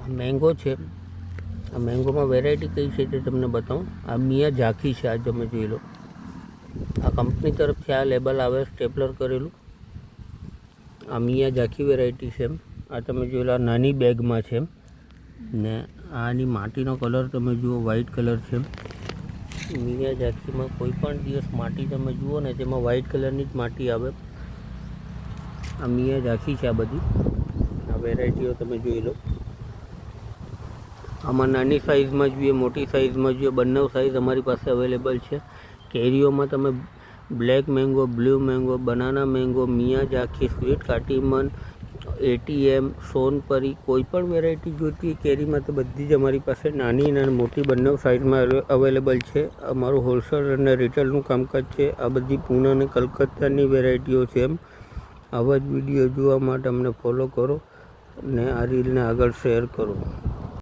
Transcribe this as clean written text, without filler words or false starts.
Mango છે. આ મેંગોમાં variety કઈ છે તે તમને બતાવું. આ મિયાઝાકી છે. આ તમે જોઈ લો. આ કંપની તરફથી આ લેબલ આવે સ્ટેપલર કરેલું. આ મિયાઝાકી વેરાયટી છે. આ તમે જોઈ લો. આ નાની બેગમાં છે ને આની માટીનો કલર તમે જુઓ, વ્હાઇટ કલર છે. મિયાઝાકીમાં કોઈ પણ દિવસ માટી તમે જુઓ ને તેમાં વ્હાઇટ કલરની જ માટી આવે. આ મિયાઝાકી છે. આ બધી આ વેરાયટીઓ તમે જોઈ લો. આમાં નાની સાઇઝમાં જોઈએ, મોટી સાઇઝમાં જોઈએ, બંને સાઇઝ અમારી પાસે અવેલેબલ છે. કેરીઓમાં તમે black mango, blue mango, banana mango, Miyazaki, sweet કાટીમન, એટીએમ, સોનપરી, કોઈ પણ વેરાયટી જોઈતી કેરીમાં તો બધી જ અમારી પાસે નાની અને મોટી બંને સાઇઝમાં અવેલેબલ છે. અમારું હોલસેલ અને રિટેલનું કામકાજ છે. આ બધી પૂના અને કલકત્તાની વેરાયટીઓ છે. આવા જ વિડીયો જોવા માટે અમને ફોલો કરો ને આ રીલને આગળ શેર કરો.